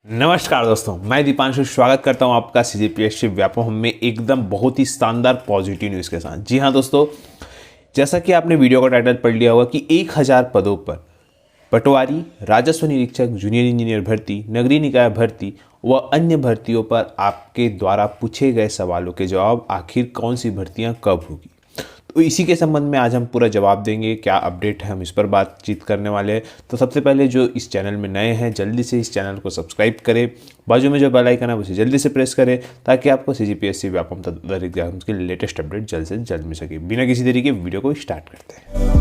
नमस्कार दोस्तों, मैं दीपांशु स्वागत करता हूं आपका सीजीपीएससी व्यापम में एकदम बहुत ही शानदार पॉजिटिव न्यूज़ के साथ। जी हां दोस्तों, जैसा कि आपने वीडियो का टाइटल पढ़ लिया होगा कि 1000 पदों पर पटवारी, राजस्व निरीक्षक, जूनियर इंजीनियर भर्ती, नगरीय निकाय भर्ती व अन्य भर्तियों पर आपके द्वारा पूछे गए सवालों के जवाब आखिर कौन सी भर्तियां कब होगी, तो इसी के संबंध में आज हम पूरा जवाब देंगे। क्या अपडेट है, हम इस पर बातचीत करने वाले हैं। तो सबसे पहले जो इस चैनल में नए हैं, जल्दी से इस चैनल को सब्सक्राइब करें, बाजू में जो बेल आइकन है उसे जल्दी से प्रेस करें ताकि आपको सीजीपीएससी व्यापम तथा एग्जाम्स के लेटेस्ट अपडेट जल्द से जल्द मिल सके। बिना किसी देरी के वीडियो को स्टार्ट करते हैं।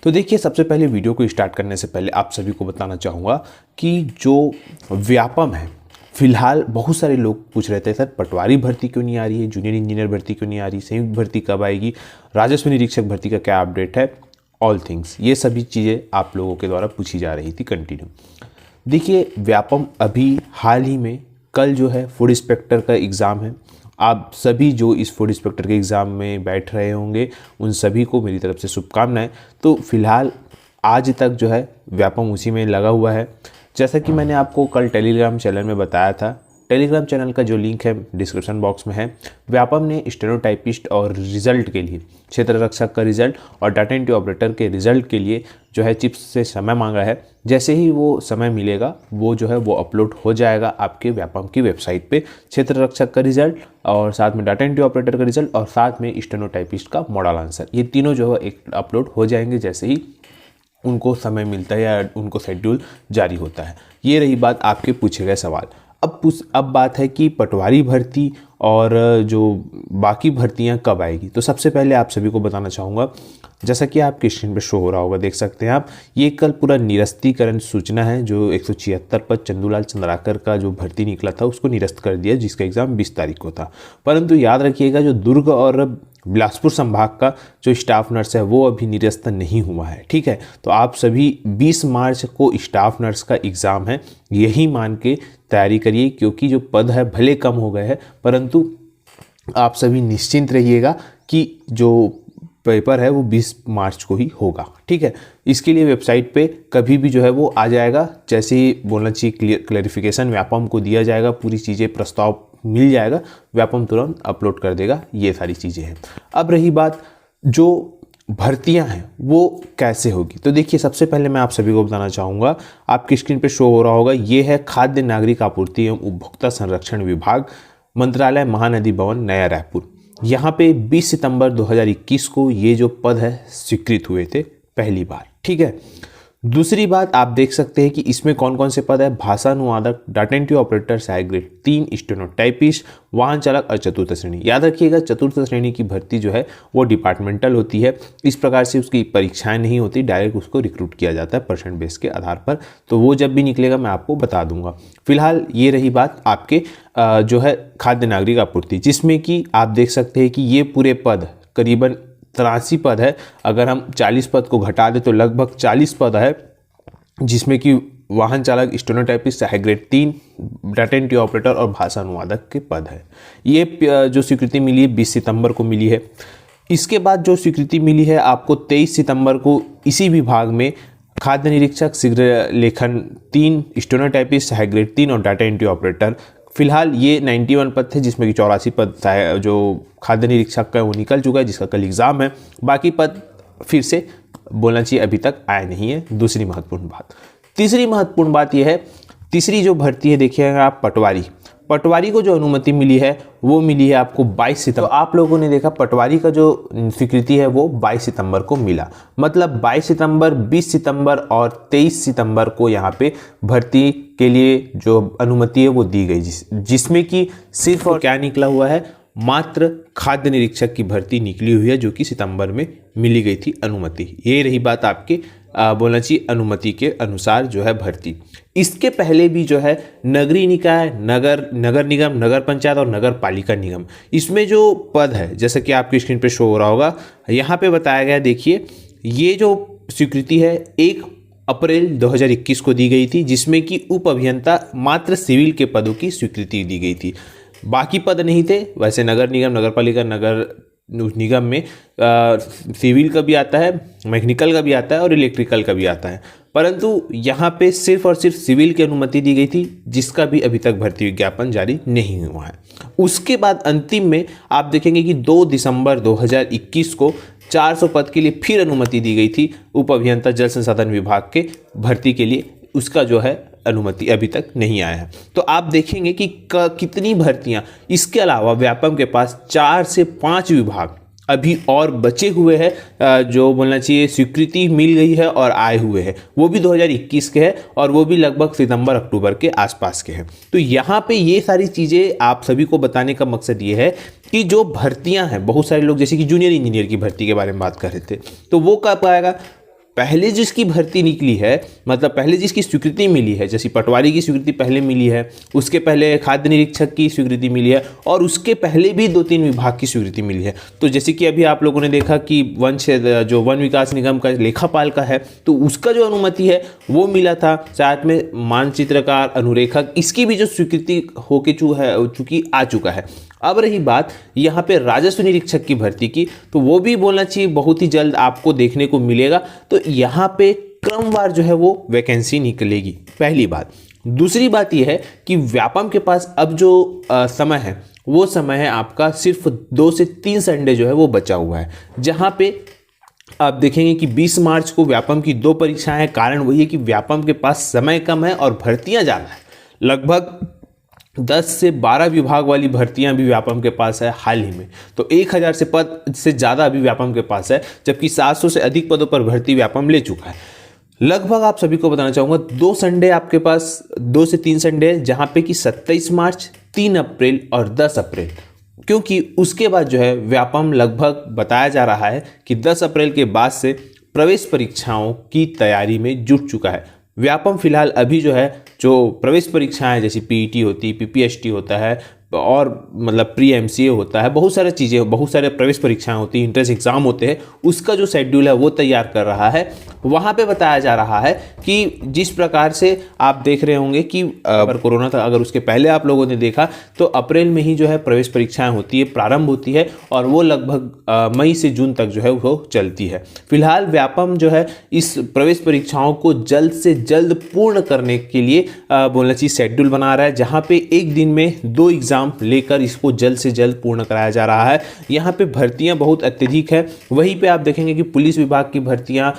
तो देखिए, सबसे पहले वीडियो को स्टार्ट करने से पहले आप सभी को बताना चाहूँगा कि जो व्यापम है, फिलहाल बहुत सारे लोग पूछ रहे थे सर पटवारी भर्ती क्यों नहीं आ रही है, जूनियर इंजीनियर भर्ती क्यों नहीं आ रही, संयुक्त भर्ती कब आएगी, राजस्व निरीक्षक भर्ती का क्या अपडेट है, ऑल थिंग्स, ये सभी चीज़ें आप लोगों के द्वारा पूछी जा रही थी कंटिन्यू। देखिए, व्यापम अभी हाल ही में कल जो है फूड इंस्पेक्टर का एग्ज़ाम है। आप सभी जो इस फूड इंस्पेक्टर के एग्ज़ाम में बैठ रहे होंगे उन सभी को मेरी तरफ से शुभकामनाएं। तो फिलहाल आज तक जो है व्यापम उसी में लगा हुआ है। जैसा कि मैंने आपको कल टेलीग्राम चैनल में बताया था, टेलीग्राम चैनल का जो लिंक है डिस्क्रिप्शन बॉक्स में है। व्यापम ने स्टेनोटाइपिस्ट और रिजल्ट के लिए, क्षेत्र रक्षक का रिजल्ट और डाटा एंट्री ऑपरेटर के रिजल्ट के लिए जो है चिप्स से समय मांगा है। जैसे ही वो समय मिलेगा वो जो है वो अपलोड हो जाएगा आपके व्यापम की वेबसाइट पे, क्षेत्र रक्षक का रिजल्ट और साथ में डाटा एंट्री ऑपरेटर का रिजल्ट और साथ में स्टेनोटाइपिस्ट का मॉडल आंसर, ये तीनों जो है एक अपलोड हो जाएंगे जैसे ही उनको समय मिलता है या उनको शेड्यूल जारी होता है। ये रही बात आपके पूछे गए सवाल। अब बात है कि पटवारी भर्ती और जो बाकी भर्तियां कब आएगी। तो सबसे पहले आप सभी को बताना चाहूँगा, जैसा कि आपके स्क्रीन पर शो हो रहा होगा, देख सकते हैं आप, ये कल पूरा निरस्तीकरण सूचना है। जो 176 पद चंदूलाल चंद्राकर का जो भर्ती निकला था उसको निरस्त कर दिया, जिसका एग्ज़ाम 20 तारीख को था। परंतु याद रखिएगा, जो दुर्ग और बिलासपुर संभाग का जो स्टाफ नर्स है वो अभी निरस्त नहीं हुआ है, ठीक है। तो आप सभी 20 मार्च को स्टाफ नर्स का एग्ज़ाम है, यही मान के तैयारी करिए, क्योंकि जो पद है भले कम हो गए हैं परंतु आप सभी निश्चिंत रहिएगा कि जो पेपर है वो 20 मार्च को ही होगा, ठीक है। इसके लिए वेबसाइट पे कभी भी जो है वो आ जाएगा, जैसे ही बोलना चाहिए क्लैरिफिकेशन व्यापम को दिया जाएगा, पूरी चीज़ें प्रस्ताव मिल जाएगा, व्यापम तुरंत अपलोड कर देगा। ये सारी चीज़ें हैं। अब रही बात जो भर्तियां हैं वो कैसे होगी, तो देखिए, सबसे पहले मैं आप सभी को बताना चाहूँगा, आपकी स्क्रीन पे शो हो रहा होगा, ये है खाद्य नागरिक आपूर्ति एवं उपभोक्ता संरक्षण विभाग, मंत्रालय, महानदी भवन, नया रायपुर। यहाँ पे 20 सितंबर 2021 को ये जो पद है स्वीकृत हुए थे पहली बार, ठीक है। दूसरी बात आप देख सकते हैं कि इसमें कौन कौन से पद है, भाषा अनुवादक, डाटा एंट्री ऑपरेटर सहायक ग्रेड 3, स्टेनोटाइपिस्ट, वाहन चालक और चतुर्थ श्रेणी। याद रखिएगा, चतुर्थ श्रेणी की भर्ती जो है वो डिपार्टमेंटल होती है, इस प्रकार से उसकी परीक्षाएं नहीं होती, डायरेक्ट उसको रिक्रूट किया जाता है परसेंट बेस के आधार पर। तो वो जब भी निकलेगा मैं आपको बता दूंगा। फिलहाल ये रही बात आपके जो है खाद्य नागरिक आपूर्ति, जिसमें कि आप देख सकते हैं कि ये पूरे पद करीबन 83 पद है। अगर हम 40 पद को घटा दें तो लगभग 40 पद है, जिसमें कि वाहन चालक, स्टेनोटाइपिस्ट सहायक ग्रेड 3, डाटा एंट्री ऑपरेटर और भाषा अनुवादक के पद है। ये जो स्वीकृति मिली है 20 सितंबर को मिली है। इसके बाद जो स्वीकृति मिली है आपको 23 सितंबर को इसी विभाग में खाद्य निरीक्षक शीघ्र लेखन 3, स्टेनोटाइपिस्ट सहायक ग्रेड 3 और डाटा एंट्री ऑपरेटर। फिलहाल ये 91 पद थे, जिसमें कि 84 पद जो खाद्य निरीक्षक का वो निकल चुका है, जिसका कल एग्ज़ाम है। बाकी पद फिर से बोलना चाहिए अभी तक आए नहीं है। दूसरी महत्वपूर्ण बात, तीसरी महत्वपूर्ण बात यह है, तीसरी जो भर्ती है देखिएगा आप, पटवारी को जो अनुमति मिली है वो मिली है आपको 22 सितंबर। तो आप लोगों ने देखा पटवारी का जो स्वीकृति है वो 22 सितंबर को मिला, मतलब 22 सितंबर, 20 सितंबर और 23 सितंबर को यहाँ पे भर्ती के लिए जो अनुमति है वो दी गई, जिसमें कि सिर्फ और क्या निकला हुआ है, मात्र खाद्य निरीक्षक की भर्ती निकली हुई है, जो कि सितंबर में मिली गई थी अनुमति। ये रही बात आपके बोलना चाहिए अनुमति के अनुसार जो है भर्ती। इसके पहले भी जो है नगरीय निकाय, नगर निगम, नगर पंचायत और नगर पालिका निगम, इसमें जो पद है जैसा कि आपकी स्क्रीन पे शो हो रहा होगा, यहाँ पे बताया गया, देखिए, ये जो स्वीकृति है 1 अप्रैल 2021 को दी गई थी, जिसमें कि उप अभियंता मात्र सिविल के पदों की स्वीकृति दी गई थी, बाकी पद नहीं थे। वैसे नगर निगम, नगर पालिका, नगर निगम में सिविल का भी आता है, मैकेनिकल का भी आता है और इलेक्ट्रिकल का भी आता है, परंतु यहाँ पे सिर्फ और सिर्फ सिविल की अनुमति दी गई थी, जिसका भी अभी तक भर्ती विज्ञापन जारी नहीं हुआ है। उसके बाद अंतिम में आप देखेंगे कि 2 दिसंबर 2021 को 400 पद के लिए फिर अनुमति दी गई थी उप अभियंता जल संसाधन विभाग के भर्ती के लिए, उसका जो है अनुमति अभी तक नहीं आया है। तो आप देखेंगे कि कितनी भर्तियां, इसके अलावा व्यापम के पास 4 से 5 विभाग अभी और बचे हुए हैं जो बोलना चाहिए स्वीकृति मिल गई है और आए हुए हैं, वो भी 2021 के हैं और वो भी लगभग सितंबर अक्टूबर के आसपास के हैं। तो यहाँ पे ये सारी चीज़ें आप सभी को बताने का मकसद ये है कि जो भर्तियां हैं, बहुत सारे लोग जैसे कि जूनियर इंजीनियर की भर्ती के बारे में बात कर रहे थे, तो वो कब आएगा? पहले जिसकी भर्ती निकली है, मतलब पहले जिसकी स्वीकृति मिली है, जैसे पटवारी की स्वीकृति पहले मिली है, उसके पहले खाद्य निरीक्षक की स्वीकृति मिली है और उसके पहले भी 2-3 विभाग की स्वीकृति मिली है। तो जैसे कि अभी आप लोगों ने देखा कि जो वन विकास निगम का लेखापाल का है, तो उसका जो अनुमति है वो मिला था, साथ में मानचित्रकार, अनुरेखक, इसकी भी जो स्वीकृति होके चूंकि आ चुका है। अब रही बात यहाँ पे राजस्व निरीक्षक की भर्ती की, तो वो भी बोलना चाहिए बहुत ही जल्द आपको देखने को मिलेगा। तो यहाँ पे क्रमवार जो है वो वैकेंसी निकलेगी, पहली बात। दूसरी बात यह है कि व्यापम के पास अब जो समय है वो समय है आपका सिर्फ 2 से 3 संडे जो है वो बचा हुआ है, जहाँ पे आप देखेंगे कि 20 मार्च को व्यापम की 2 परीक्षाएं हैं। कारण वही है कि व्यापम के पास समय कम है और भर्तियां ज़्यादा है। लगभग 10 से 12 विभाग वाली भर्तियां भी व्यापम के पास है हाल ही में। तो 1000 से पद से ज़्यादा अभी व्यापम के पास है, जबकि 700 से अधिक पदों पर भर्ती व्यापम ले चुका है। लगभग आप सभी को बताना चाहूँगा 2 संडे आपके पास, 2 से 3 संडे, जहाँ पे कि 27 मार्च, 3 अप्रैल और 10 अप्रैल, क्योंकि उसके बाद जो है व्यापम लगभग बताया जा रहा है कि 10 अप्रैल के बाद से प्रवेश परीक्षाओं की तैयारी में जुट चुका है। व्यापम फिलहाल अभी जो है जो प्रवेश परीक्षाएं जैसे पीईटी होती, पीपीएचटी होता है और मतलब प्री एमसीए होता है, बहुत सारी चीज़ें, बहुत सारे प्रवेश परीक्षाएं होती हैं, इंट्रेंस एग्जाम होते हैं, उसका जो शेड्यूल है वो तैयार कर रहा है। वहाँ पे बताया जा रहा है कि जिस प्रकार से आप देख रहे होंगे कि अगर कोरोना था, अगर उसके पहले आप लोगों ने देखा तो अप्रैल में ही जो है प्रवेश परीक्षाएं होती है, प्रारंभ होती है और वो लगभग मई से जून तक जो है वो चलती है। फिलहाल व्यापम जो है इस प्रवेश परीक्षाओं को जल्द से जल्द पूर्ण करने के लिए बोलना चाहिए शेड्यूल बना रहा है, जहाँ पे एक दिन में 2 एग्जाम लेकर इसको जल्द से जल्द पूर्ण कराया जा रहा है। यहाँ पे भर्तियां बहुत अत्यधिक है। वहीं पे आप देखेंगे कि पुलिस विभाग की भर्तियां,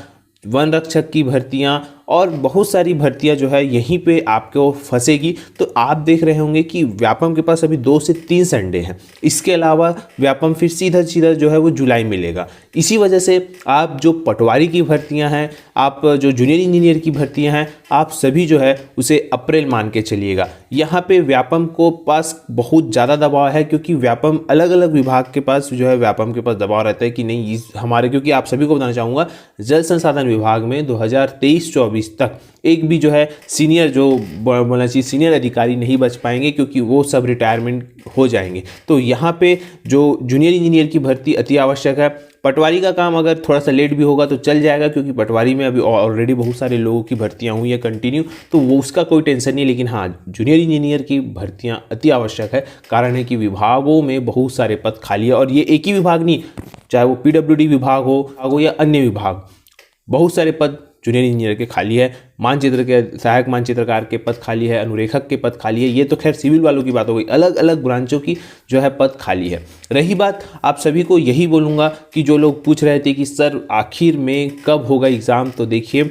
वन रक्षक की भर्तियां और बहुत सारी भर्तियां जो है यहीं पे आपको फंसेगी। तो आप देख रहे होंगे कि व्यापम के पास अभी 2 से 3 संडे हैं। इसके अलावा व्यापम फिर सीधा सीधा जो है वो जुलाई में लेगा। इसी वजह से आप जो पटवारी की भर्तियां हैं, आप जो जूनियर इंजीनियर की भर्तियां हैं, आप सभी जो है उसे अप्रैल मान के चलिएगा। यहाँ पे व्यापम को पास बहुत ज़्यादा दबाव है, क्योंकि व्यापम अलग अलग विभाग के पास जो है व्यापम के पास दबाव रहता है कि नहीं हमारे, क्योंकि आप सभी को बताना चाहूँगा जल संसाधन विभाग में 2023-24 तक एक भी जो है सीनियर, जो बोलना चाहिए सीनियर अधिकारी नहीं बच पाएंगे, क्योंकि वो सब रिटायरमेंट हो जाएंगे। तो यहाँ पे जो जूनियर इंजीनियर की भर्ती अति आवश्यक है। पटवारी का काम अगर थोड़ा सा लेट भी होगा तो चल जाएगा, क्योंकि पटवारी में अभी ऑलरेडी बहुत सारे लोगों की भर्तियां हुई हैं कंटिन्यू, तो वो उसका कोई टेंशन नहीं। लेकिन हाँ, जूनियर इंजीनियर की भर्तियां अति आवश्यक है। कारण है कि विभागों में बहुत सारे पद खाली है, और ये एक ही विभाग नहीं, चाहे वो पीडब्ल्यूडी विभाग हो या अन्य विभाग, बहुत सारे पद जूनियर इंजीनियर के खाली है। मानचित्र के सहायक मानचित्रकार के पद खाली है, अनुरेखक के पद खाली है। ये तो खैर सिविल वालों की बात हो गई, अलग अलग ब्रांचों की जो है पद खाली है। रही बात, आप सभी को यही बोलूँगा कि जो लोग पूछ रहे थे कि सर आखिर में कब होगा एग्ज़ाम, तो देखिए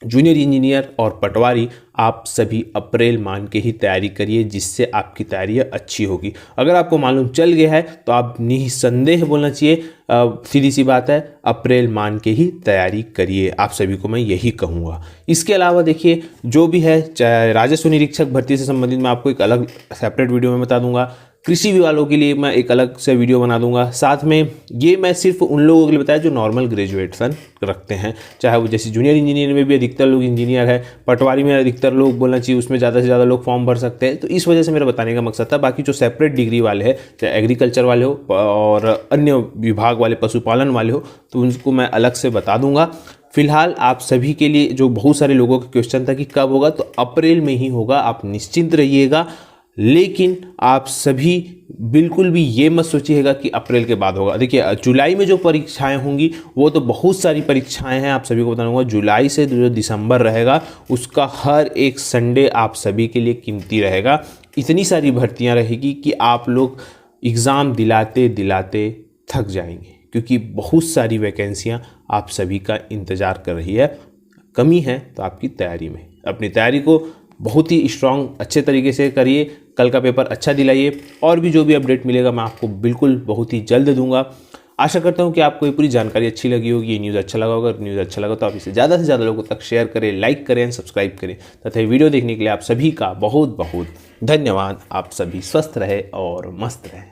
जूनियर इंजीनियर और पटवारी आप सभी अप्रैल मान के ही तैयारी करिए, जिससे आपकी तैयारी अच्छी होगी। अगर आपको मालूम चल गया है तो आप निसंदेह बोलना चाहिए, सीधी सी बात है, अप्रैल मान के ही तैयारी करिए। आप सभी को मैं यही कहूँगा। इसके अलावा देखिए जो भी है, चाहे राजस्व निरीक्षक भर्ती से संबंधित मैं आपको एक अलग सेपरेट वीडियो में बता दूंगा। कृषि वालों के लिए मैं एक अलग से वीडियो बना दूंगा। साथ में ये मैं सिर्फ उन लोगों के लिए बताया जो नॉर्मल ग्रेजुएशन रखते हैं, चाहे वो जैसे जूनियर इंजीनियर में भी अधिकतर लोग इंजीनियर है, पटवारी में अधिकतर लोग बोलना चाहिए उसमें ज़्यादा से ज़्यादा लोग फॉर्म भर सकते हैं। तो इस वजह से मेरा बताने का मकसद था। बाकी जो सेपरेट डिग्री वाले हैं, चाहे एग्रीकल्चर वाले हो और अन्य विभाग वाले, पशुपालन वाले हो, तो उनको मैं अलग से बता दूंगा। फिलहाल आप सभी के लिए जो बहुत सारे लोगों का क्वेश्चन था कि कब होगा, तो अप्रैल में ही होगा, आप निश्चिंत रहिएगा। लेकिन आप सभी बिल्कुल भी ये मत सोचिएगा कि अप्रैल के बाद होगा। देखिए जुलाई में जो परीक्षाएं होंगी वो तो बहुत सारी परीक्षाएं हैं, आप सभी को बताऊंगा। जुलाई से जो दिसंबर रहेगा उसका हर एक संडे आप सभी के लिए कीमती रहेगा। इतनी सारी भर्तियां रहेगी कि आप लोग एग्ज़ाम दिलाते दिलाते थक जाएंगे, क्योंकि बहुत सारी वैकेंसियां आप सभी का इंतज़ार कर रही है। कमी है तो आपकी तैयारी में, अपनी तैयारी को बहुत ही स्ट्रांग अच्छे तरीके से करिए, कल का पेपर अच्छा दिलाइए। और भी जो भी अपडेट मिलेगा मैं आपको बिल्कुल बहुत ही जल्द दूंगा। आशा करता हूं कि आपको ये पूरी जानकारी अच्छी लगी होगी, ये न्यूज़ अच्छा लगा होगा। न्यूज़ अच्छा लगा तो आप इसे ज़्यादा से ज़्यादा लोगों तक शेयर करें, लाइक करें, सब्सक्राइब करें तथा वीडियो देखने के लिए आप सभी का बहुत बहुत धन्यवाद। आप सभी स्वस्थ रहे और मस्त रहे।